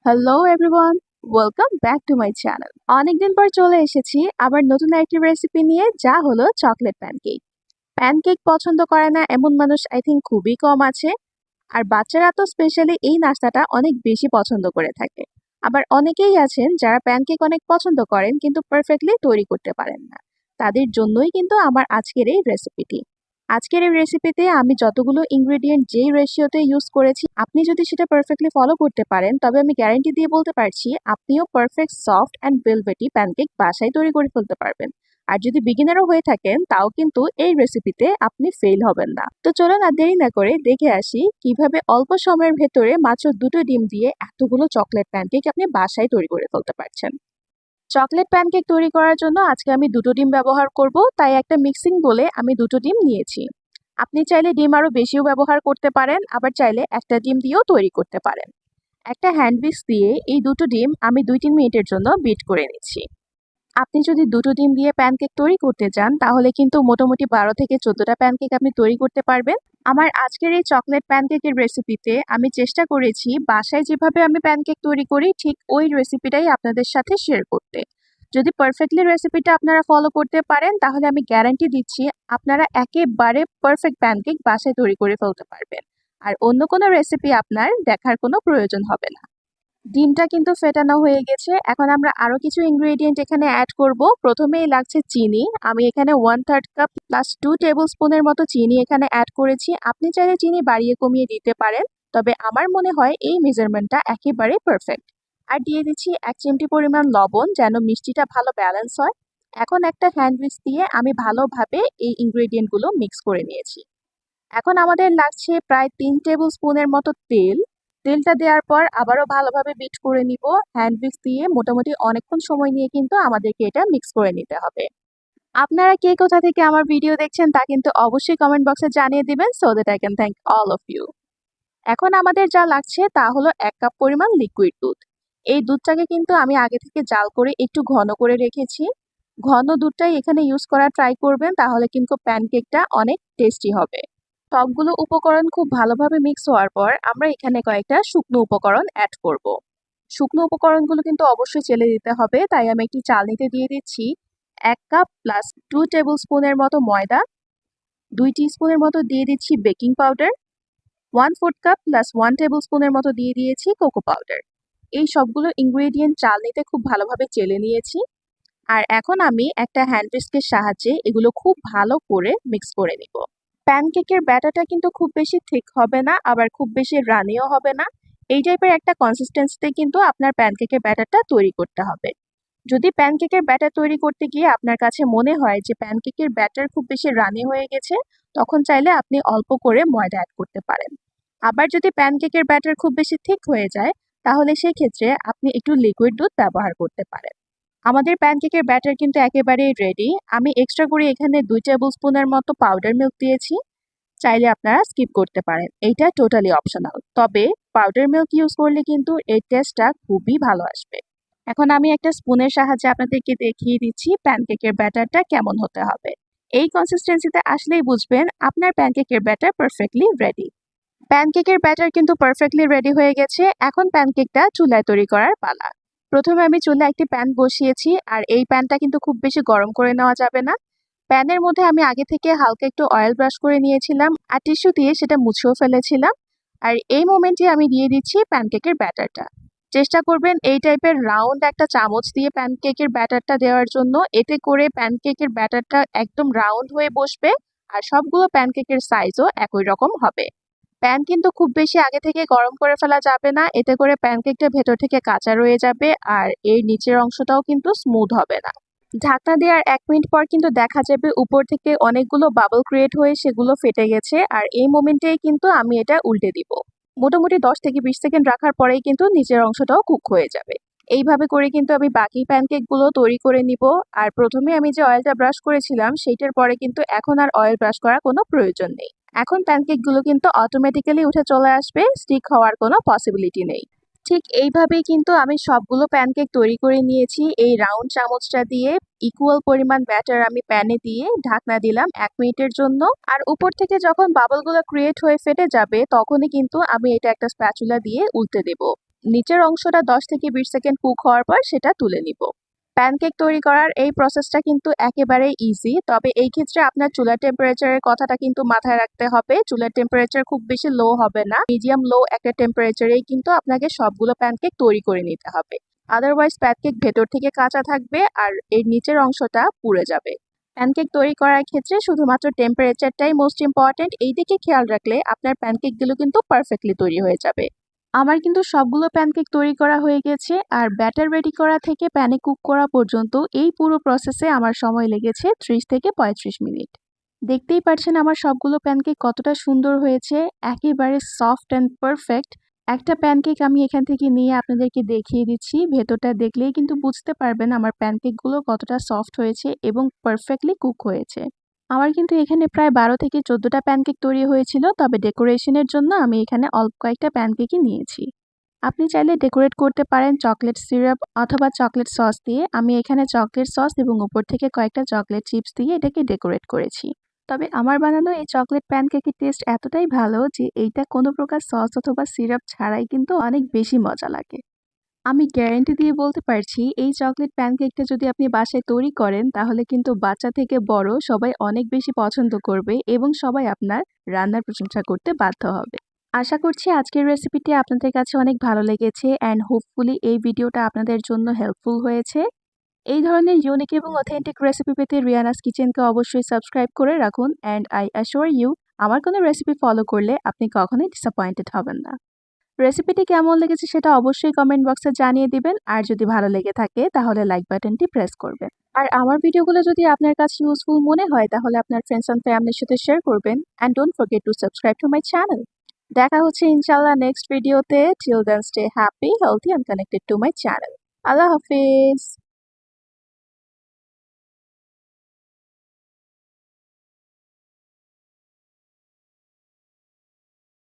Hello everyone, welcome back to my channel. অনেকদিন পর চলে এসেছি আবার নতুন একটি রেসিপি নিয়ে, যা হলো চকলেট প্যানকেক। প্যানকেক পছন্দ করে না এমন মানুষ আই থিঙ্ক খুবই কম আছে। আর বাচ্চারা তো স্পেশালি এই নাস্তাটা অনেক বেশি পছন্দ করে থাকে। আবার অনেকেই আছেন যারা প্যানকেক অনেক পছন্দ করেন কিন্তু পারফেক্টলি তৈরি করতে পারেন না। তাদের জন্যই কিন্তু আমার আজকের এই রেসিপিটি। আজকের এই রেসিপিতে আমি যতগুলো ইনগ্রেডিয়েন্ট যেই রেশিওতে ইউজ করেছি, আপনি যদি সেটা পারফেক্টলি ফলো করতে পারেন তবে আমি গ্যারান্টি দিয়ে বলতে পারছি আপনিও perfect soft and velvety pancake বাসায় তৈরি করে ফেলতে পারবেন। আর যদি বিগিনারও হয়ে থাকেন তাও কিন্তু এই রেসিপিতে আপনি ফেল হবেন না। তো চলুন আর দেরি না করে দেখে আসি কিভাবে অল্প সময়ের ভেতরে মাত্র 2টো ডিম দিয়ে এতগুলো চকলেট প্যানকেক আপনি বাসায় তৈরি করে ফেলতে পারছেন। চকলেট প্যানকেক তৈরি করার জন্য আজকে আমি 2টো ডিম ব্যবহার করব, তাই একটা মিক্সিং বলে আমি 2টো ডিম নিয়েছি। আপনি চাইলে ডিম আরো বেশিও ব্যবহার করতে পারেন, আবার চাইলে একটা ডিম দিয়েও তৈরি করতে পারেন। একটা হ্যান্ড উইস্ক দিয়ে এই 2টো ডিম আমি 2-3 মিনিটের জন্য বিট করে নিচ্ছি। আপনি যদি 2টো ডিম দিয়ে প্যানকেক তৈরি করতে চান তাহলে কিন্তু মোটামুটি 12 থেকে 14টা প্যানকেক আপনি তৈরি করতে পারবেন। আমার আজকের এই চকলেট প্যানকেকের রেসিপিতে আমি চেষ্টা করেছি বাসায় যেভাবে আমি প্যানকেক তৈরি করি ঠিক ওই রেসিপিটাই আপনাদের সাথে শেয়ার করতে। যদি পারফেক্টলি রেসিপিটা আপনারা ফলো করতে পারেন তাহলে আমি গ্যারান্টি দিচ্ছি আপনারা একেবারে পারফেক্ট প্যানকেক বাসায় তৈরি করে ফেলতে পারবেন। আর অন্য কোনো রেসিপি আপনার দেখার কোনো প্রয়োজন হবে না। ডিমটা কিন্তু ফেটানো হয়ে গেছে। এখন আমরা আরো কিছু ইনগ্রেডিয়েন্ট এখানে অ্যাড করব। প্রথমেই লাগছে চিনি। আমি এখানে 1/3 কাপ প্লাস 2 টেবিল স্পুনের মতো চিনি এখানে অ্যাড করেছি। আপনি চাইলে চিনি বাড়িয়ে কমিয়ে দিতে পারেন, তবে আমার মনে হয় এই মেজারমেন্টটা একেবারে পারফেক্ট। আর দিয়ে দিচ্ছি 1 চিমটি পরিমাণ লবণ, যেন মিষ্টিটা ভালো ব্যালেন্স হয়। এখন একটা হ্যান্ড উইস্ক দিয়ে আমি ভালোভাবে এই ইনগ্রেডিয়েন্টগুলো মিক্স করে নিয়েছি। এখন আমাদের লাগছে প্রায় 3 টেবিল স্পুনের মতো তেল। তেলটা দেওয়ার পর আবারও ভালোভাবে বিট করে নিব। হ্যান্ড উইস্ক দিয়ে মোটামুটি অনেকক্ষণ সময় নিয়ে কিন্তু আমাদেরকে এটা মিক্স করে নিতে হবে। আপনারা কে কোথা থেকে আমার ভিডিও দেখছেন তা কিন্তু অবশ্যই কমেন্ট বক্সে জানিয়ে দিবেন, so that I can thank all of you. এখন আমাদের যা লাগছে তা হলো 1 কাপ পরিমাণ লিকুইড দুধ। এই দুধটাকে কিন্তু আমি আগে থেকে জাল করে একটু ঘন করে রেখেছি। ঘন দুধটাই এখানে ইউজ করা ট্রাই করবেন, তাহলে কিন্তু প্যানকেকটা অনেক টেস্টি হবে। সবগুলো উপকরণ খুব ভালোভাবে মিক্স হওয়ার পর আমরা এখানে কয়েকটা শুকনো উপকরণ অ্যাড করব। শুকনো উপকরণগুলো কিন্তু অবশ্যই চেলে দিতে হবে, তাই আমি একটি চালনিতে দিয়ে দিচ্ছি 1 কাপ প্লাস 2 টেবিল স্পুনের মতো ময়দা, 2 টিস্পুনের মতো দিয়ে দিচ্ছি বেকিং পাউডার, 1/4 কাপ প্লাস 1 টেবিল স্পুনের মতো দিয়ে দিয়েছি কোকো পাউডার। এই সবগুলো ইনগ্রেডিয়েন্ট চালনিতে খুব ভালোভাবে চেলে নিয়েছি। আর এখন আমি একটা হ্যান্ড উইস্কের সাহায্যে এগুলো খুব ভালো করে মিক্স করে নিব। প্যানকেকের ব্যাটারটা কিন্তু খুব বেশি থিক হবে না, আবার খুব বেশি রানিও হবে না। এই টাইপের একটা কনসিস্টেন্সিতে কিন্তু আপনার প্যানকেকের ব্যাটারটা তৈরি করতে হবে। যদি প্যানকেকের ব্যাটার তৈরি করতে গিয়ে আপনার কাছে মনে হয় যে প্যানকেকের ব্যাটার খুব বেশি রানি হয়ে গেছে, তখন চাইলে আপনি অল্প করে ময়দা অ্যাড করতে পারেন। আবার যদি প্যানকেকের ব্যাটার খুব বেশি থিক হয়ে যায় তাহলে সেই ক্ষেত্রে আপনি একটু লিকুইড দুধ ব্যবহার করতে পারেন। আমাদের প্যানকেকের ব্যাটার কিন্তু একেবারেই রেডি। আমি এক্সট্রা করে এখানে 2 টেবিল স্পুনের মতো পাউডার মিল্ক দিয়েছি। চাইলে আপনারা স্কিপ করতে পারেন, এইটা টোটালি অপশনাল। তবে পাউডার মিল্ক ইউজ করলে কিন্তু এর টেস্টটা খুবই ভালো আসবে। এখন আমি একটা স্পুনের সাহায্যে আপনাদেরকে দেখিয়ে দিচ্ছি প্যানকেকের ব্যাটারটা কেমন হতে হবে। এই কনসিস্টেন্সিতে আসলেই বুঝবেন আপনার প্যানকেকের ব্যাটার পারফেক্টলি রেডি। প্যানকেকের ব্যাটার কিন্তু পারফেক্টলি রেডি হয়ে গেছে। এখন প্যানকেকটা চুলায় তৈরি করার পালা। প্রথমে আমি চুলায় একটি প্যান বসিয়েছি, আর এই প্যানটা কিন্তু খুব বেশি গরম করে নেওয়া যাবে না। প্যানের মধ্যে আমি আগে থেকে হালকা একটু অয়েল ব্রাশ করে নিয়েছিলাম আর টিস্যু দিয়ে সেটা মুছেও ফেলেছিলাম। আর এই মোমেন্টে আমি দিয়ে দিচ্ছি প্যানকেকের ব্যাটারটা। চেষ্টা করবেন এই টাইপের রাউন্ড একটা চামচ দিয়ে প্যানকেকের ব্যাটারটা দেওয়ার জন্য, এতে করে প্যানকেকের ব্যাটারটা একদম রাউন্ড হয়ে বসবে আর সবগুলো প্যানকেকের সাইজও একই রকম হবে। প্যান কিন্তু খুব বেশি আগে থেকে গরম করে ফেলা যাবে না, এতে করে প্যানকেকটা ভেতর থেকে কাঁচা রয়ে যাবে আর এর নিচের অংশটাও কিন্তু স্মুথ হবে না। ঢাকনা দেওয়ার 1 মিনিট পর কিন্তু দেখা যাবে উপর থেকে অনেকগুলো বাবল ক্রিয়েট হয়ে সেগুলো ফেটে গেছে, আর এই মোমেন্টেই কিন্তু আমি এটা উল্টে দিব। মোটামুটি 10 থেকে 20 সেকেন্ড রাখার পরেই কিন্তু নিচের অংশটাও কুক হয়ে যাবে। এইভাবে করে কিন্তু আমি বাকি প্যানকেকগুলো তৈরি করে নিব। আর প্রথমে আমি যে অয়েলটা ব্রাশ করেছিলাম সেইটার পরে কিন্তু এখন আর অয়েল ব্রাশ করার কোনো প্রয়োজন নেই। এখন প্যানকেকগুলো কিন্তু অটোমেটিক্যালি উঠে চলে আসবে, স্টিক হওয়ার কোনো পসিবিলিটি নেই। ঠিক এইভাবেই কিন্তু আমি সবগুলো প্যানকেক তৈরি করে নিয়েছি। এই রাউন্ড চামচটা দিয়ে ইকুয়াল পরিমাণ ব্যাটার আমি প্যানে দিয়ে ঢাকনা দিলাম 1 মিনিটের জন্য। আর উপর থেকে যখন বাবলগুলো ক্রিয়েট হয়ে ফেটে যাবে তখনই কিন্তু আমি এটা একটা স্প্যাচুলা দিয়ে উল্টে দেব। নিচের অংশটা 10 থেকে 20 সেকেন্ড কুক হওয়ার পর সেটা তুলে নিব। প্যানকেক তৈরি করার এই প্রসেসটা কিন্তু একেবারে ইজি, তবে এই ক্ষেত্রে আপনার চুলার টেম্পারেচারের কথাটা কিন্তু মাথায় রাখতে হবে। চুলার টেম্পারেচার খুব বেশি লো হবে না, মিডিয়াম লো একটা টেম্পারেচারেই কিন্তু আপনাকে সবগুলো প্যানকেক তৈরি করে নিতে হবে। আদারওয়াইজ প্যানকেক ভেতর থেকে কাঁচা থাকবে আর এর নিচের অংশটা পুড়ে যাবে। প্যানকেক তৈরি করার ক্ষেত্রে শুধুমাত্র টেম্পারেচারটাই মোস্ট ইম্পর্ট্যান্ট, এই দিকে খেয়াল রাখলে আপনার প্যানকেকগুলো কিন্তু পারফেক্টলি তৈরি হয়ে যাবে। আমার কিন্তু সবগুলো প্যানকেক তৈরি করা হয়ে গেছে, আর ব্যাটার রেডি করা থেকে প্যানে কুক করা পর্যন্ত এই পুরো প্রসেসে আমার সময় লেগেছে 30 থেকে 35 মিনিট। দেখতেই পাচ্ছেন আমার সবগুলো প্যানকেক কতটা সুন্দর হয়েছে, একেবারে সফট অ্যান্ড পারফেক্ট। একটা প্যানকেক আমি এখান থেকে নিয়ে আপনাদেরকে দেখিয়ে দিচ্ছি, ভেতরটা দেখলেই কিন্তু বুঝতে পারবেন আমার প্যানকেকগুলো কতটা সফট হয়েছে এবং পারফেক্টলি কুক হয়েছে। আমার কিন্তু এখানে প্রায় 12 থেকে 14টা প্যানকেক তৈরি হয়েছিল, তবে ডেকোরেশনের জন্য আমি এখানে অল্প কয়েকটা প্যানকেকই নিয়েছি। আপনি চাইলে ডেকোরেট করতে পারেন চকলেট সিরাপ অথবা চকলেট সস দিয়ে। আমি এখানে চকলেট সস এবং উপর থেকে কয়েকটা চকলেট চিপস দিয়ে এটাকে ডেকোরেট করেছি। তবে আমার বানানো এই চকলেট প্যানকেকের টেস্ট এতটাই ভালো যে এইটা কোনো প্রকার সস অথবা সিরাপ ছাড়াই কিন্তু অনেক বেশি মজা লাগে। আমি গ্যারান্টি দিয়ে বলতে পারছি এই চকলেট প্যানকেকটা যদি আপনি বাসায় তৈরি করেন তাহলে কিন্তু বাচ্চা থেকে বড় সবাই অনেক বেশি পছন্দ করবে এবং সবাই আপনার রান্নার প্রশংসা করতে বাধ্য হবে। আশা করছি আজকের রেসিপিটি আপনাদের কাছে অনেক ভালো লেগেছে অ্যান্ড হোপফুলি এই ভিডিওটা আপনাদের জন্য হেল্পফুল হয়েছে। এই ধরনের ইউনিক এবং অথেন্টিক রেসিপি পেতে রিয়ানাস কিচেনকে অবশ্যই সাবস্ক্রাইব করে রাখুন অ্যান্ড আই অ্যাশিওর ইউ আমার কোনো রেসিপি ফলো করলে আপনি কখনোই ডিসঅ্যাপয়েন্টেড হবেন না। রেসিপিটি কেমন লেগেছে সেটা অবশ্যই কমেন্ট বক্সে জানিয়ে দিবেন, আর যদি ভালো লেগে থাকে তাহলে লাইক বাটনটি প্রেস করবেন। আর আমার ভিডিওগুলো যদি আপনার কাছে ইউজফুল মনে হয় তাহলে আপনার ফ্রেন্ডস এন্ড ফ্যামিলির সাথে শেয়ার করবেন and don't forget to subscribe to my channel. দেখা হচ্ছে ইনশাআল্লাহ নেক্সট ভিডিওতে। Till then stay happy, healthy and connected to my channel. আল্লাহ হাফিজ।